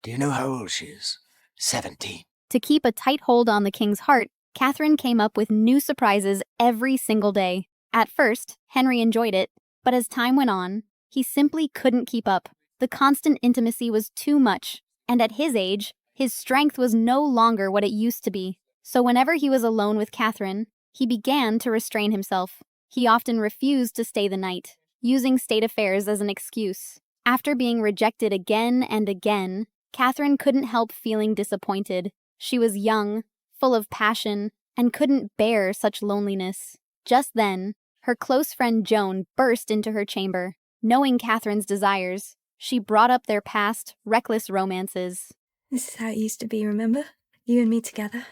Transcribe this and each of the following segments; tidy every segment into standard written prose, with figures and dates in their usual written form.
Do you know how old she is? 17. To keep a tight hold on the king's heart, Catherine came up with new surprises every single day. At first, Henry enjoyed it, but as time went on, he simply couldn't keep up. The constant intimacy was too much, and at his age, his strength was no longer what it used to be. So whenever he was alone with Catherine, he began to restrain himself. He often refused to stay the night, using state affairs as an excuse. After being rejected again and again, Catherine couldn't help feeling disappointed. She was young, full of passion, and couldn't bear such loneliness. Just then, her close friend Joan burst into her chamber. Knowing Catherine's desires, she brought up their past, reckless romances. This is how it used to be, remember? You and me together.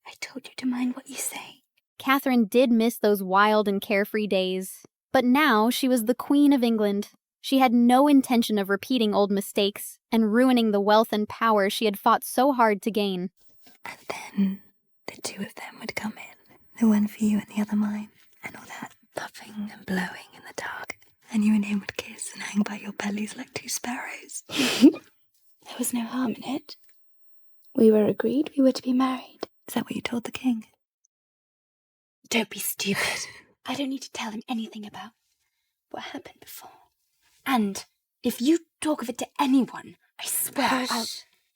I told you to mind what you say. Catherine did miss those wild and carefree days. But now she was the Queen of England. She had no intention of repeating old mistakes and ruining the wealth and power she had fought so hard to gain. And then the two of them would come in. The one for you and the other mine. And all that puffing and blowing in the dark. And you and him would kiss and hang by your bellies like two sparrows. There was no harm in it. We were agreed we were to be married. Is that what you told the king? Don't be stupid. I don't need to tell him anything about what happened before. And if you talk of it to anyone, I swear I'll...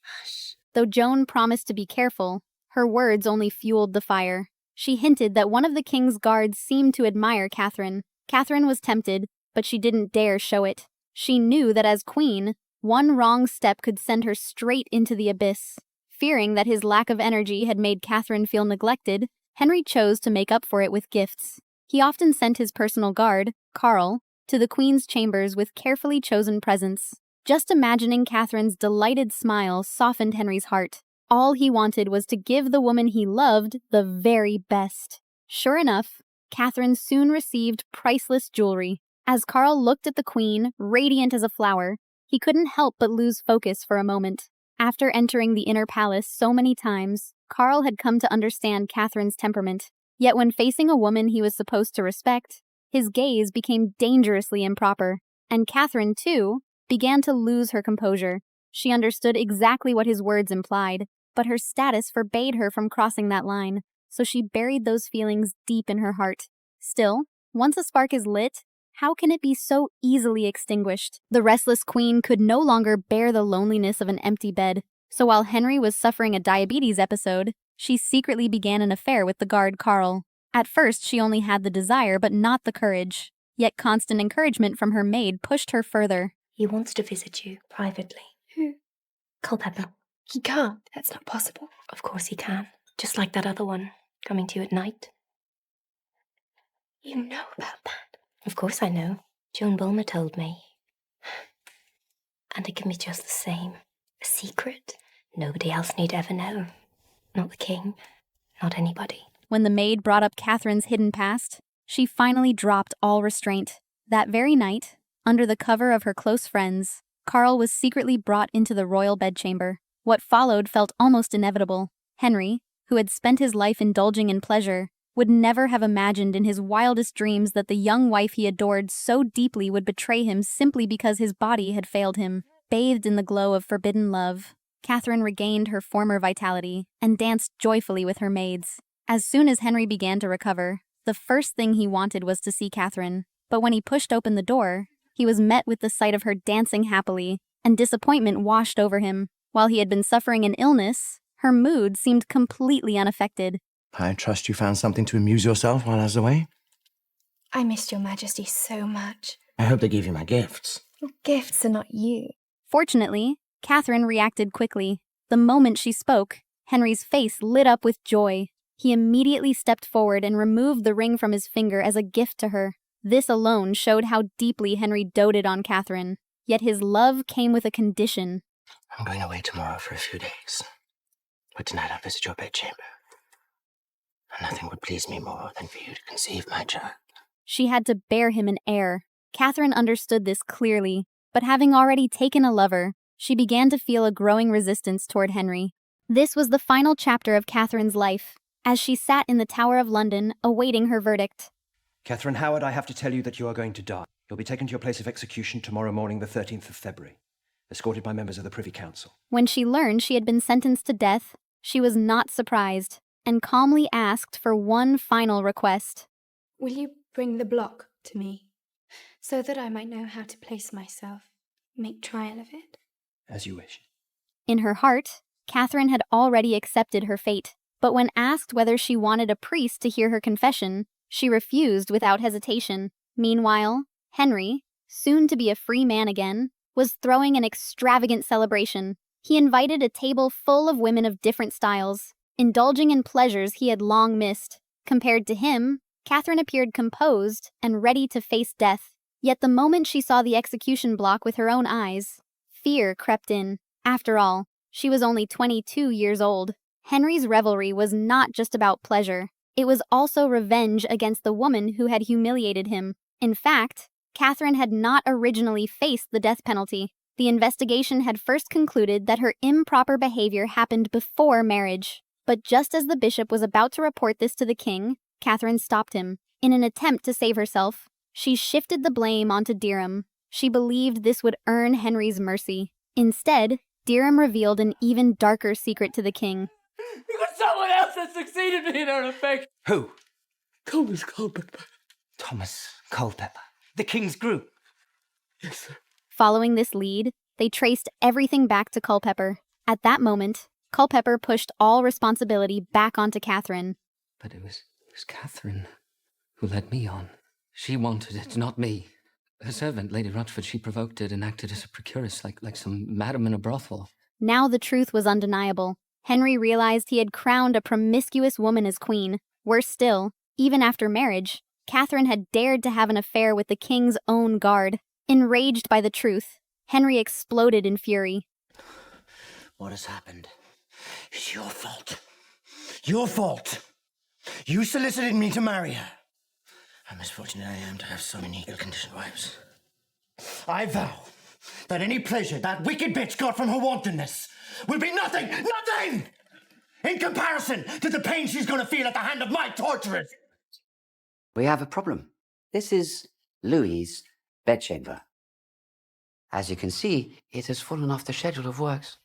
Hush. Though Joan promised to be careful, her words only fueled the fire. She hinted that one of the king's guards seemed to admire Catherine. Catherine was tempted, but she didn't dare show it. She knew that as queen, one wrong step could send her straight into the abyss. Fearing that his lack of energy had made Catherine feel neglected, Henry chose to make up for it with gifts. He often sent his personal guard, Karl, to the queen's chambers with carefully chosen presents. Just imagining Catherine's delighted smile softened Henry's heart. All he wanted was to give the woman he loved the very best. Sure enough, Catherine soon received priceless jewelry. As Karl looked at the queen, radiant as a flower, he couldn't help but lose focus for a moment. After entering the inner palace so many times, Karl had come to understand Catherine's temperament. Yet when facing a woman he was supposed to respect, his gaze became dangerously improper. And Catherine, too, began to lose her composure. She understood exactly what his words implied, but her status forbade her from crossing that line, so she buried those feelings deep in her heart. Still, once a spark is lit, how can it be so easily extinguished? The restless queen could no longer bear the loneliness of an empty bed, so while Henry was suffering a diabetes episode, she secretly began an affair with the guard Karl. At first, she only had the desire but not the courage. Yet constant encouragement from her maid pushed her further. He wants to visit you privately. Who? Culpepper. He can't. That's not possible. Of course he can. Just like that other one, coming to you at night. You know about that? Of course I know. Joan Bulmer told me. And it can be just the same. A secret. Nobody else need ever know. Not the king. Not anybody. When the maid brought up Catherine's hidden past, she finally dropped all restraint. That very night, under the cover of her close friends, Karl was secretly brought into the royal bedchamber. What followed felt almost inevitable. Henry, who had spent his life indulging in pleasure, would never have imagined in his wildest dreams that the young wife he adored so deeply would betray him simply because his body had failed him. Bathed in the glow of forbidden love, Catherine regained her former vitality and danced joyfully with her maids. As soon as Henry began to recover, the first thing he wanted was to see Catherine. But when he pushed open the door, he was met with the sight of her dancing happily, and disappointment washed over him. While he had been suffering an illness, her mood seemed completely unaffected. I trust you found something to amuse yourself while I was away? I missed your majesty so much. I hope they gave you my gifts. Your gifts are not you. Fortunately, Catherine reacted quickly. The moment she spoke, Henry's face lit up with joy. He immediately stepped forward and removed the ring from his finger as a gift to her. This alone showed how deeply Henry doted on Catherine. Yet his love came with a condition. I'm going away tomorrow for a few days. But tonight I'll visit your bedchamber. And nothing would please me more than for you to conceive my child. She had to bear him an heir. Catherine understood this clearly, but having already taken a lover, she began to feel a growing resistance toward Henry. This was the final chapter of Catherine's life, as she sat in the Tower of London, awaiting her verdict. Catherine Howard, I have to tell you that you are going to die. You'll be taken to your place of execution tomorrow morning, the 13th of February. escorted by members of the Privy Council. When she learned she had been sentenced to death, she was not surprised and calmly asked for one final request. Will you bring the block to me, so that I might know how to place myself, make trial of it? As you wish. In her heart, Catherine had already accepted her fate, but when asked whether she wanted a priest to hear her confession, she refused without hesitation. Meanwhile, Henry, soon to be a free man again, was throwing an extravagant celebration. He invited a table full of women of different styles, indulging in pleasures he had long missed. Compared to him, Catherine appeared composed and ready to face death. Yet the moment she saw the execution block with her own eyes, fear crept in. After all, she was only 22 years old. Henry's revelry was not just about pleasure. It was also revenge against the woman who had humiliated him. In fact, Catherine had not originally faced the death penalty. The investigation had first concluded that her improper behavior happened before marriage. But just as the bishop was about to report this to the king, Catherine stopped him. In an attempt to save herself, she shifted the blame onto Derham. She believed this would earn Henry's mercy. Instead, Derham revealed an even darker secret to the king. You got someone else that succeeded me in her affection. Who? Thomas Culpepper. Thomas Culpepper, the king's groom. Yes, sir. Following this lead, they traced everything back to Culpepper. At that moment, Culpepper pushed all responsibility back onto Catherine. But it was Catherine who led me on. She wanted it, not me. Her servant, Lady Rochford, she provoked it and acted as a procuress, like some madam in a brothel. Now the truth was undeniable. Henry realized he had crowned a promiscuous woman as queen. Worse still, even after marriage, Catherine had dared to have an affair with the king's own guard. Enraged by the truth, Henry exploded in fury. What has happened is your fault. Your fault. You solicited me to marry her. How misfortunate I am to have so many ill-conditioned wives. I vow that any pleasure that wicked bitch got from her wantonness will be nothing in comparison to the pain she's going to feel at the hand of my torturers. We have a problem. This is Louis's bedchamber. As you can see, it has fallen off the schedule of works.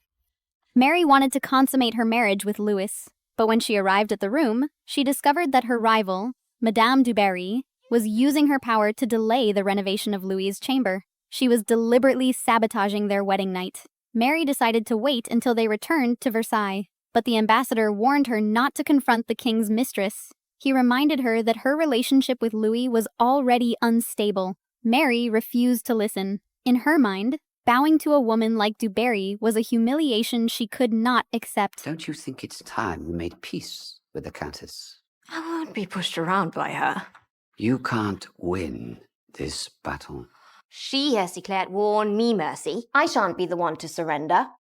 Mary wanted to consummate her marriage with Louis, but when she arrived at the room, she discovered that her rival, Madame du Barry, was using her power to delay the renovation of Louis's chamber. She was deliberately sabotaging their wedding night. Mary decided to wait until they returned to Versailles, but the ambassador warned her not to confront the king's mistress. He reminded her that her relationship with Louis was already unstable. Mary refused to listen. In her mind, bowing to a woman like du Barry was a humiliation she could not accept. Don't you think it's time we made peace with the Countess? I won't be pushed around by her. You can't win this battle. She has declared war on me, Mercy. I shan't be the one to surrender.